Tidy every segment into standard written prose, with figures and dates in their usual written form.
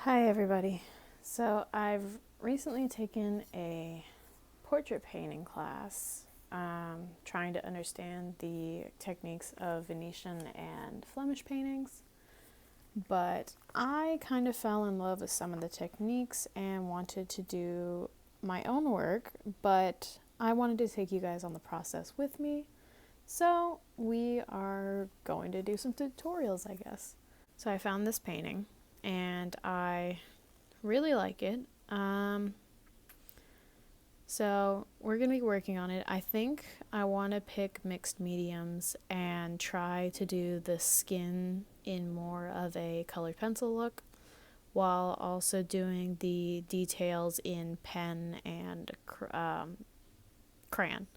Hi everybody. So I've recently taken a portrait painting class, trying to understand the techniques of Venetian and Flemish paintings, but I kind of fell in love with some of the techniques and wanted to do my own work, but I wanted to take you guys on the process with me, so we are going to do some tutorials, I guess. So I found this painting and I really like it. So we're going to be working on it. I think I want to pick mixed mediums and try to do the skin in more of a colored pencil look, while also doing the details in pen and crayon.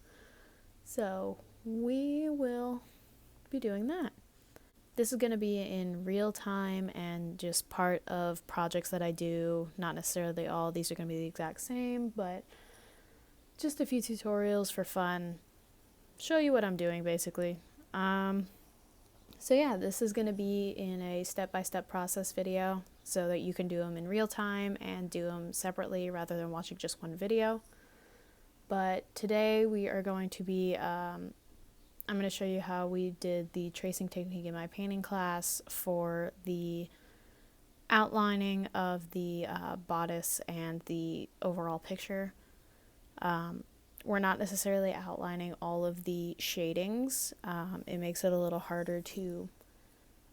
So we will be doing that. This is going to be in real time and just part of projects that I do, not necessarily all. These are going to be the exact same, but just a few tutorials for fun. Show you what I'm doing, basically. So yeah, this is going to be in a step-by-step process video so that you can do them in real time and do them separately rather than watching just one video. But today we are going to be I'm going to show you how we did the tracing technique in my painting class for the outlining of the bodice and the overall picture. We're not necessarily outlining all of the shadings. It makes it a little harder to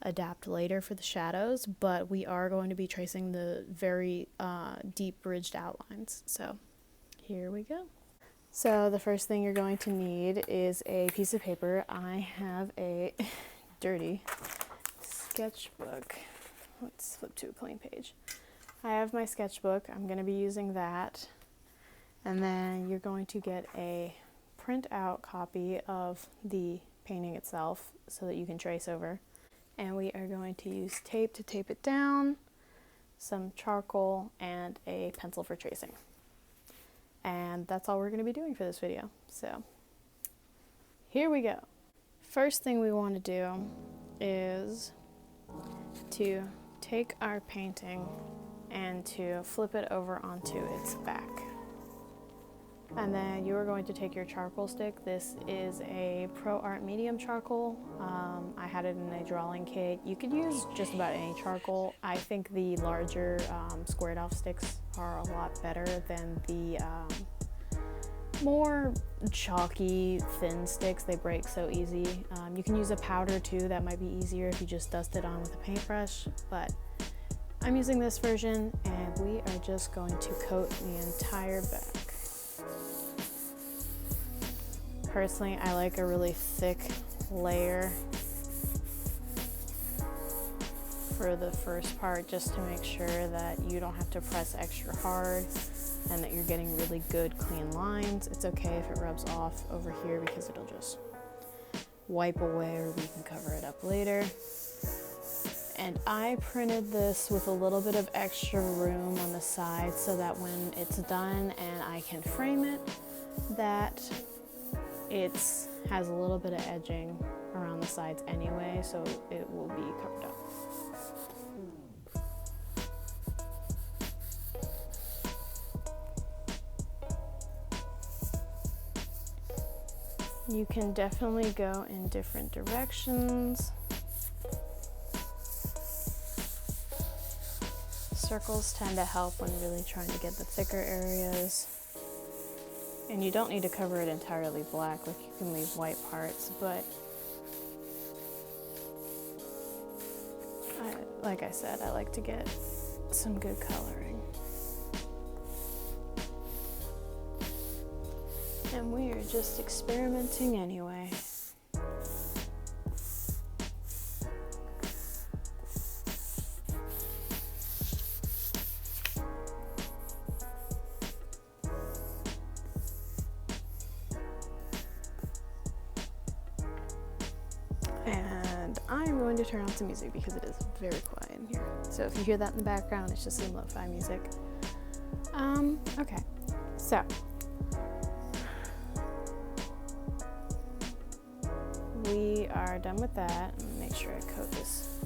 adapt later for the shadows, but we are going to be tracing the very deep ridged outlines. So here we go. So the first thing you're going to need is a piece of paper. I have a dirty sketchbook. Let's flip to a plain page. I have my sketchbook. I'm going to be using that. And then you're going to get a print-out copy of the painting itself so that you can trace over. And we are going to use tape to tape it down, some charcoal, and a pencil for tracing. And that's all we're going to be doing for this video. So here we go. First thing we want to do is to take our painting and to flip it over onto its back. And then you are going to take your charcoal stick. This is a Pro Art medium charcoal. I had it in a drawing kit. You could use just about any charcoal. I think the larger squared off sticks are a lot better than the more chalky thin sticks. They break so easy. You can use a powder too. That might be easier if you just dust it on with a paintbrush, but I'm using this version and we are just going to coat the entire back. Personally, I like a really thick layer for the first part, just to make sure that you don't have to press extra hard and that you're getting really good clean lines. It's okay if it rubs off over here because it'll just wipe away, or we can cover it up later. And I printed this with a little bit of extra room on the side so that when it's done and I can frame it, that it has a little bit of edging around the sides anyway, so it will be covered up. You can definitely go in different directions. Circles tend to help when really trying to get the thicker areas. And you don't need to cover it entirely black, like you can leave white parts, but like I said, I like to get some good coloring. And we are just experimenting anyway. And I'm going to turn on some music because it is very quiet in here. So if you hear that in the background, it's just some lo-fi music. Okay, so we are done with that. I'm gonna make sure I coat this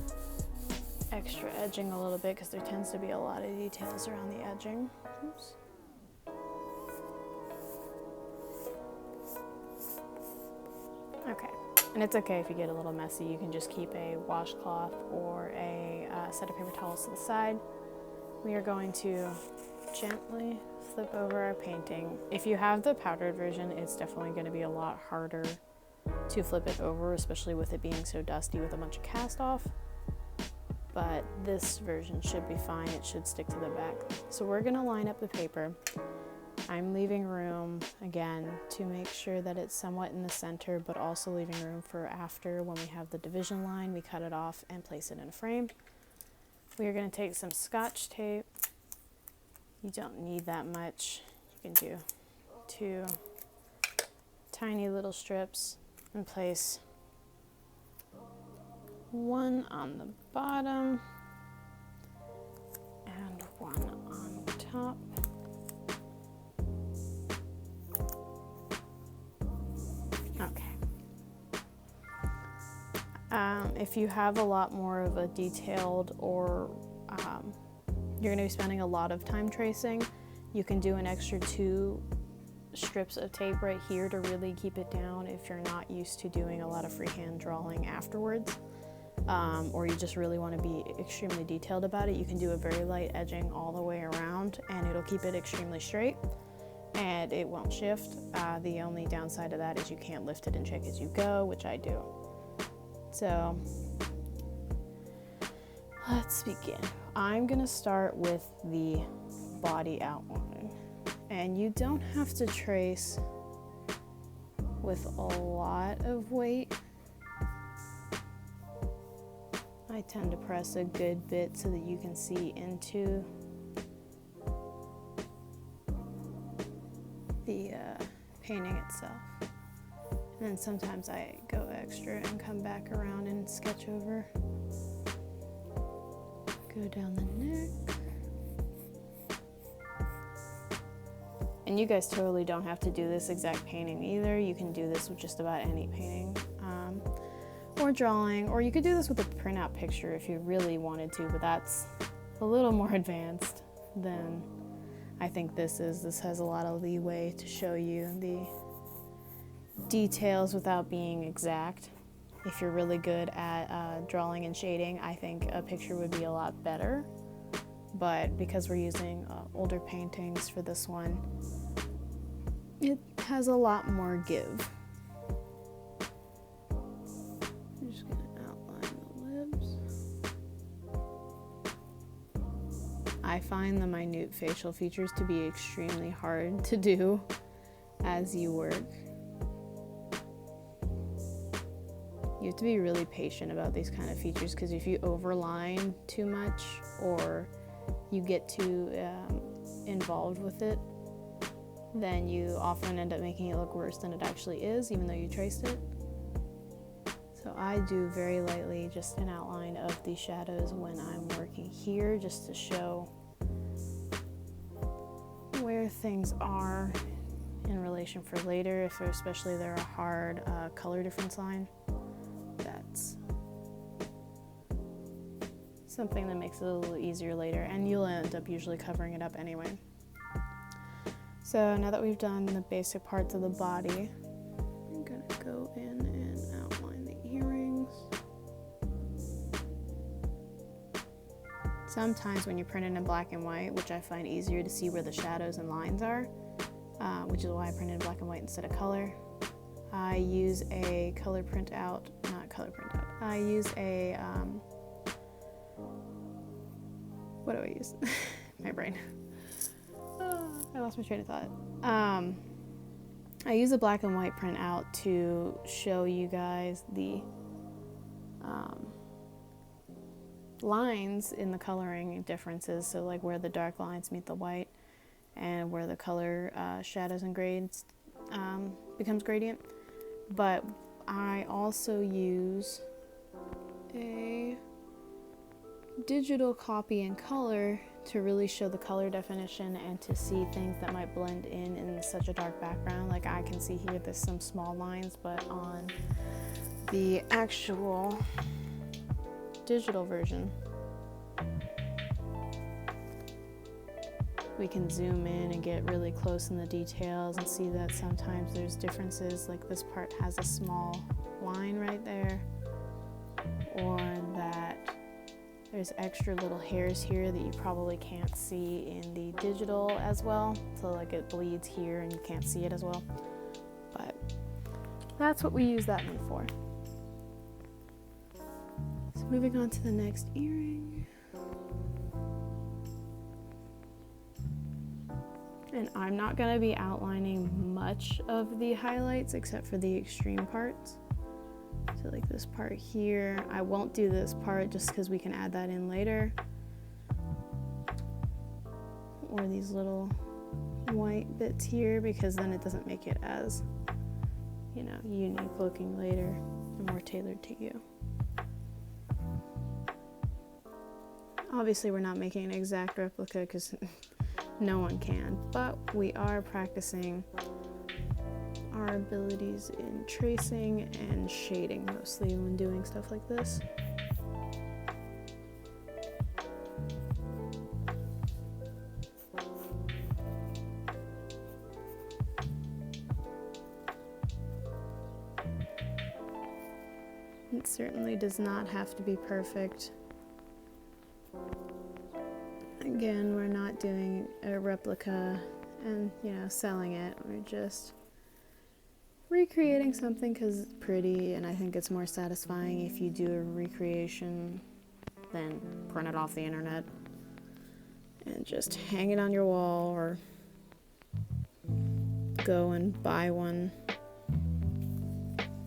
extra edging a little bit because there tends to be a lot of details around the edging. Oops. Okay, and it's okay if you get a little messy. You can just keep a washcloth or a set of paper towels to the side. We are going to gently flip over our painting. If you have the powdered version, it's definitely going to be a lot harder to flip it over, especially with it being so dusty with a bunch of cast off. But this version should be fine. It should stick to the back. So we're going to line up the paper. I'm leaving room, again, to make sure that it's somewhat in the center, but also leaving room for after when we have the division line, we cut it off and place it in a frame. We are going to take some Scotch tape. You don't need that much. You can do 2 tiny little strips and place one on the bottom and one on top. Okay. If you have a lot more of a detailed or you're going to be spending a lot of time tracing, you can do an extra 2 strips of tape right here to really keep it down if you're not used to doing a lot of freehand drawing afterwards, or you just really want to be extremely detailed about it. You can do a very light edging all the way around and it'll keep it extremely straight and it won't shift. The only downside of that is you can't lift it and check as you go, which I do. So let's begin. I'm gonna start with the body outline, and you don't have to trace with a lot of weight. I tend to press a good bit so that you can see into the painting itself. And then sometimes I go extra and come back around and sketch over. Go down the neck. And you guys totally don't have to do this exact painting either. You can do this with just about any painting or drawing, or you could do this with a printout picture if you really wanted to, but that's a little more advanced than I think this is. This has a lot of leeway to show you the details without being exact. If you're really good at drawing and shading, I think a picture would be a lot better. But because we're using older paintings for this one, it has a lot more give. I'm just going to outline the lips. I find the minute facial features to be extremely hard to do as you work. You have to be really patient about these kind of features, because if you overline too much or you get too involved with it, then you often end up making it look worse than it actually is, even though you traced it. So I do very lightly just an outline of the shadows when I'm working here, just to show where things are in relation for later, if especially they're a hard color difference line. That's something that makes it a little easier later, and you'll end up usually covering it up anyway. So now that we've done the basic parts of the body, I'm gonna go in and outline the earrings. Sometimes when you print it in black and white, which I find easier to see where the shadows and lines are, which is why I printed in black and white instead of color, I use a color printout, I use a, what do I use? My brain. I lost my train of thought. I use a black and white printout to show you guys the lines in the coloring differences, so like where the dark lines meet the white and where the color shadows and grades becomes gradient. But I also use a digital copy in color to really show the color definition and to see things that might blend in such a dark background. Like I can see here there's some small lines, but on the actual digital version we can zoom in and get really close in the details and see that sometimes there's differences, like this part has a small line right there, or that there's extra little hairs here that you probably can't see in the digital as well, so like it bleeds here and you can't see it as well, but that's what we use that one for. So moving on to the next earring. And I'm not going to be outlining much of the highlights except for the extreme parts. So like this part here, I won't do this part just because we can add that in later. Or these little white bits here, because then it doesn't make it as, you know, unique looking later and more tailored to you. Obviously we're not making an exact replica because no one can, but we are practicing our abilities in tracing and shading mostly when doing stuff like this. It certainly does not have to be perfect. Again, we're not doing a replica and, you know, selling it. We're just recreating something because it's pretty, and I think it's more satisfying if you do a recreation than print it off the internet and just hang it on your wall or go and buy one.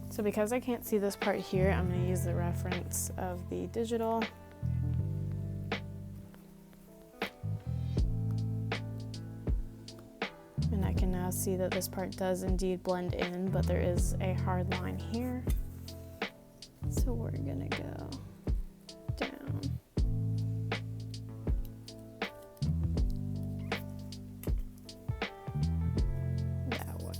So because I can't see this part here, I'm going to use the reference of the digital. And I can now see that this part does indeed blend in, but there is a hard line here. So we're gonna go down. That way.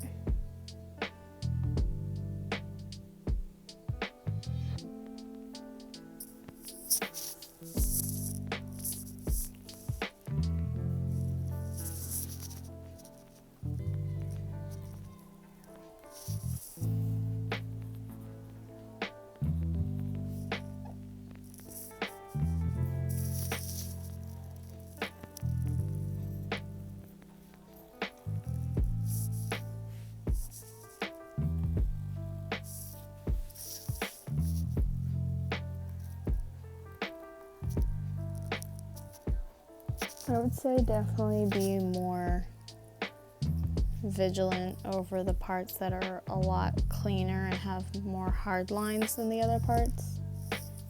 I would say definitely be more vigilant over the parts that are a lot cleaner and have more hard lines than the other parts.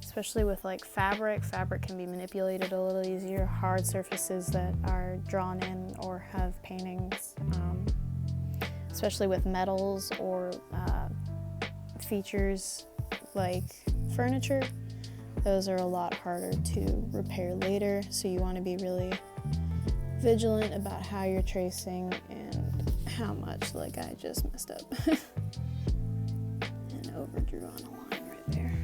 Especially with like fabric. Fabric can be manipulated a little easier. Hard surfaces that are drawn in or have paintings, especially with metals or features like furniture. Those are a lot harder to repair later, so you want to be really vigilant about how you're tracing and how much, like I just messed up and overdrew on a line right there.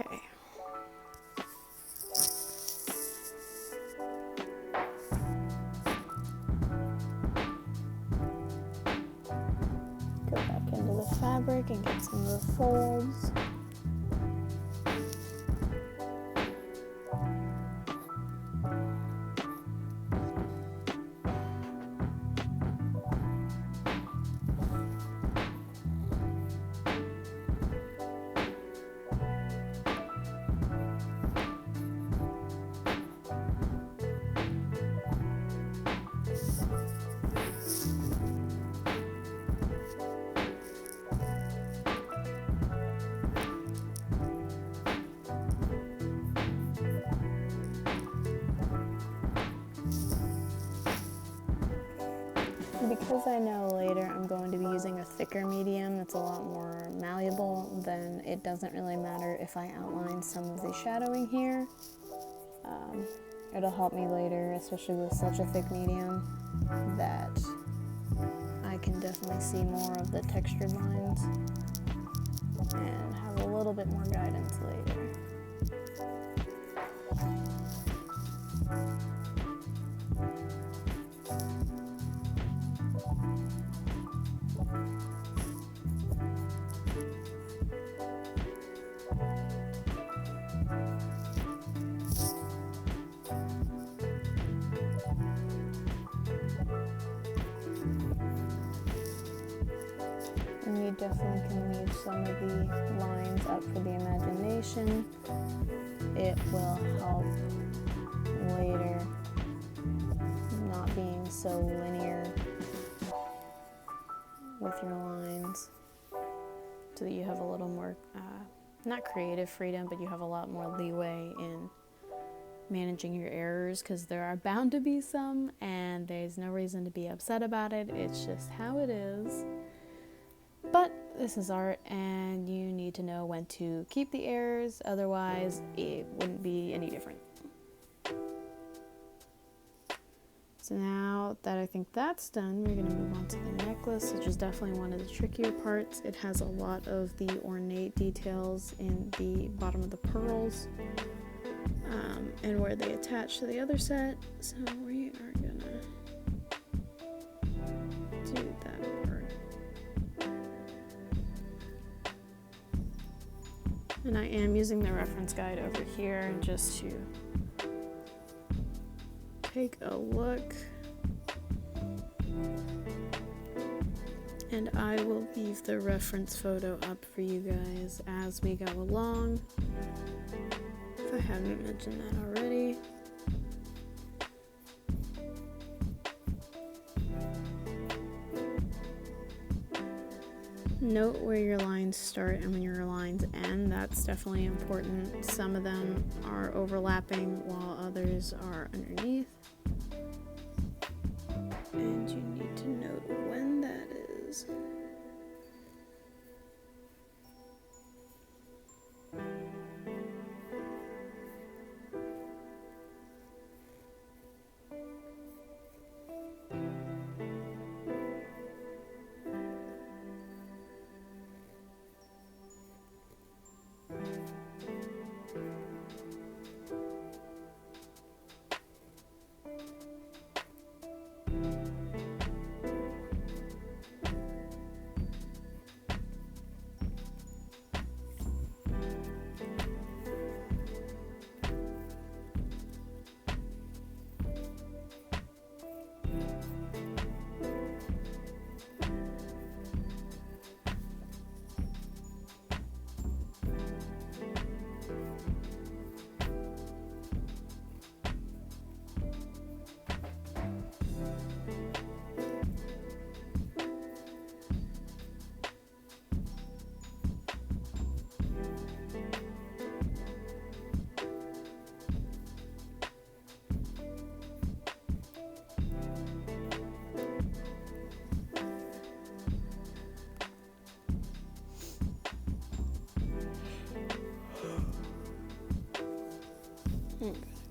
Okay. Go back into the fabric and get some of the folds. because I know later I'm going to be using a thicker medium that's a lot more malleable, then it doesn't really matter if I outline some of the shadowing here. It'll help me later, especially with such a thick medium, that I can definitely see more of the textured lines and have a little bit more guidance later. And you definitely can leave some of the lines up for the imagination. It will help later not being so linear with your lines, so that you have a little more, not creative freedom, but you have a lot more leeway in managing your errors, because there are bound to be some, and there's no reason to be upset about it. It's just how it is. But this is art, and you need to know when to keep the errors, otherwise it wouldn't be any different. So now that I think that's done, we're going to move on to the necklace, which is definitely one of the trickier parts. It has a lot of the ornate details in the bottom of the pearls, and where they attach to the other set. So we are going to do that part. And I am using the reference guide over here just to take a look. And I will leave the reference photo up for you guys as we go along, if I haven't mentioned that already. Note where your lines start and when your lines end. That's definitely important. Some of them are overlapping while others are underneath. And you need to note when that is.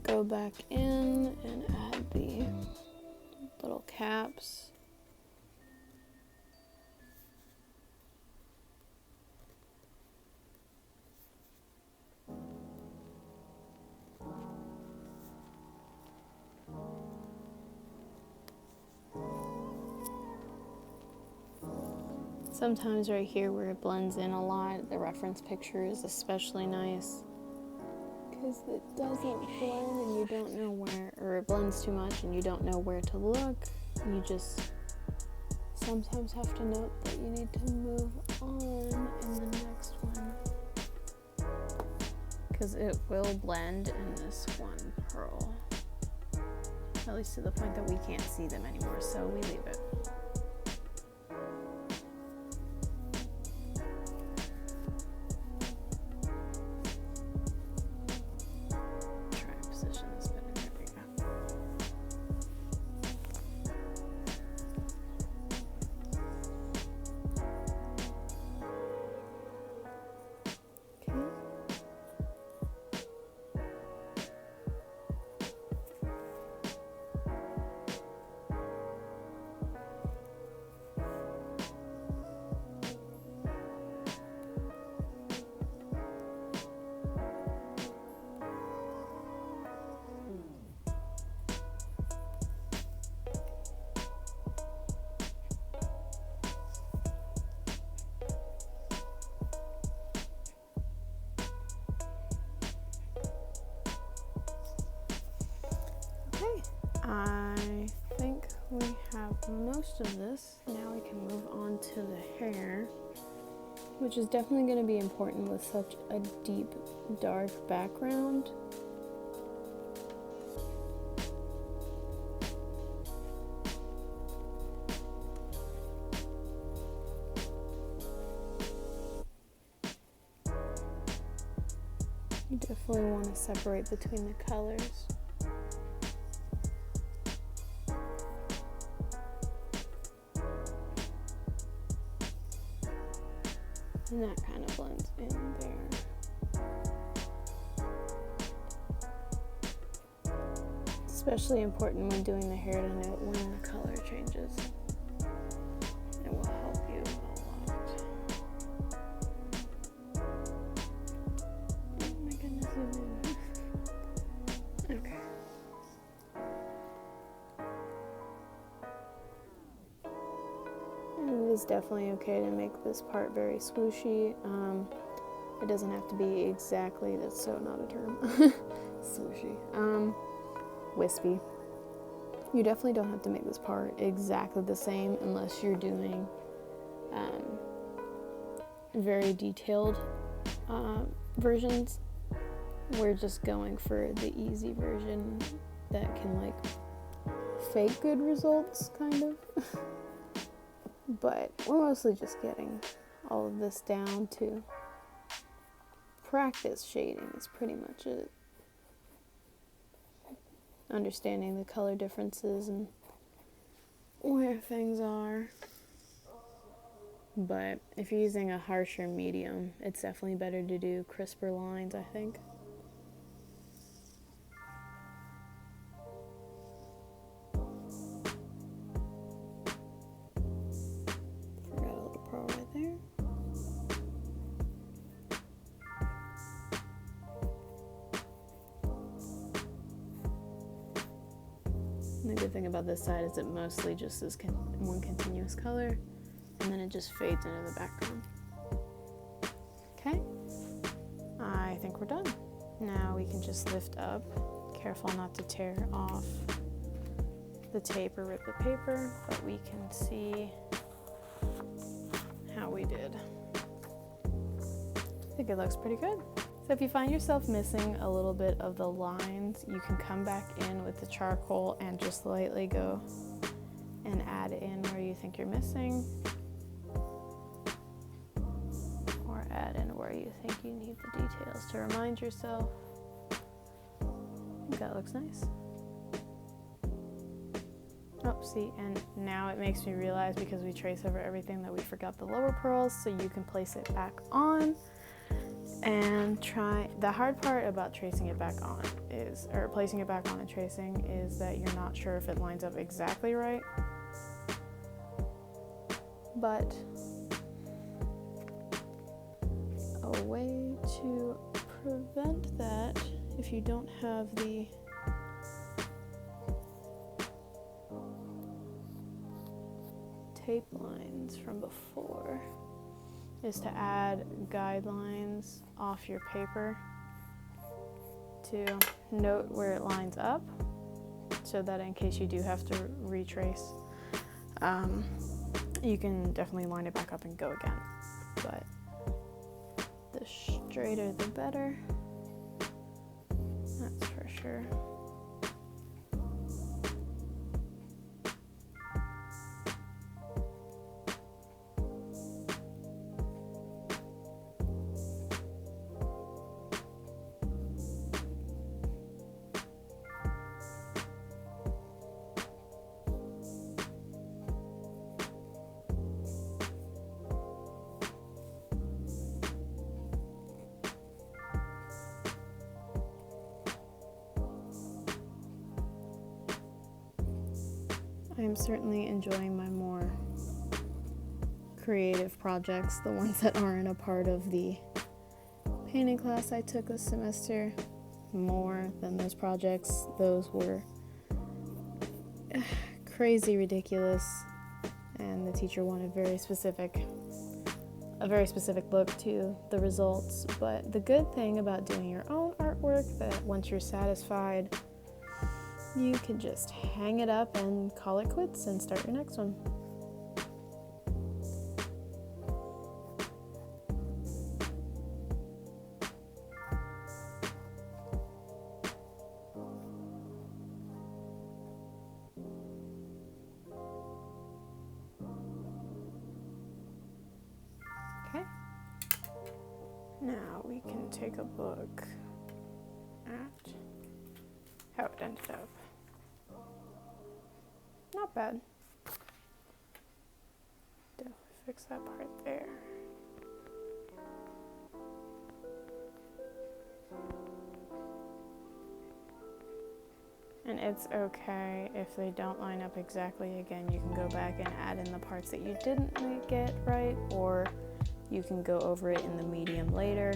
Go back in and add the little caps. Sometimes right here where it blends in a lot, the reference picture is especially nice, because it doesn't blend and you don't know where, or it blends too much and you don't know where to look. You just sometimes have to note that you need to move on in the next one, because it will blend in this one pearl, at least to the point that we can't see them anymore, so we leave it. most of this. Now we can move on to the hair, which is definitely going to be important with such a deep, dark background. You definitely want to separate between the colors. And that kind of blends in there. It's especially important when doing the hair to note when the color changes. It will help you a lot. Oh my goodness, zoom in. Okay. And it is definitely okay to make this part very swooshy. It doesn't have to be exactly, that's so not a term, swooshy, wispy. You definitely don't have to make this part exactly the same unless you're doing very detailed versions. We're just going for the easy version that can like fake good results, kind of. But we're mostly just getting all of this down to practice shading is pretty much it. Understanding the color differences and where things are. But if you're using a harsher medium, it's definitely better to do crisper lines, I think. Forgot a little pearl right there. And the good thing about this side is it mostly just is one continuous color, and then it just fades into the background. Okay, I think we're done. Now we can just lift up, careful not to tear off the tape or rip the paper, but we can see how we did. I think it looks pretty good. So if you find yourself missing a little bit of the lines, you can come back in with the charcoal and just lightly go and add in where you think you're missing, or add in where you think you need the details to remind yourself. I think that looks nice. Oh, see, and now it makes me realize, because we trace over everything, that we forgot the lower pearls, so you can place it back on. And try, the hard part about tracing it back on is, or placing it back on and tracing, is that you're not sure if it lines up exactly right. But a way to prevent that, if you don't have the tape lines from before, is to add guidelines off your paper to note where it lines up, so that in case you do have to retrace, you can definitely line it back up and go again. But the straighter the better, that's for sure. I am certainly enjoying my more creative projects, the ones that aren't a part of the painting class I took this semester, more than those projects. Those were crazy ridiculous, and the teacher wanted a very specific look to the results. But the good thing about doing your own artwork, that once you're satisfied you can just hang it up and call it quits and start your next one. Okay. Now we can take a look at how it ended up. Not bad. Definitely fix that part there. And it's okay if they don't line up exactly. Again, you can go back and add in the parts that you didn't get right, or you can go over it in the medium later,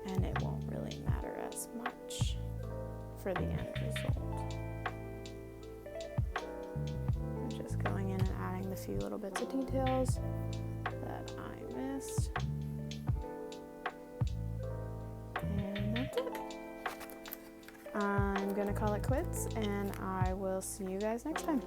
and it won't really matter as much for the end result. I'm just going in and adding the few little bits of details that I missed. And that's it. I'm gonna call it quits, and I will see you guys next time.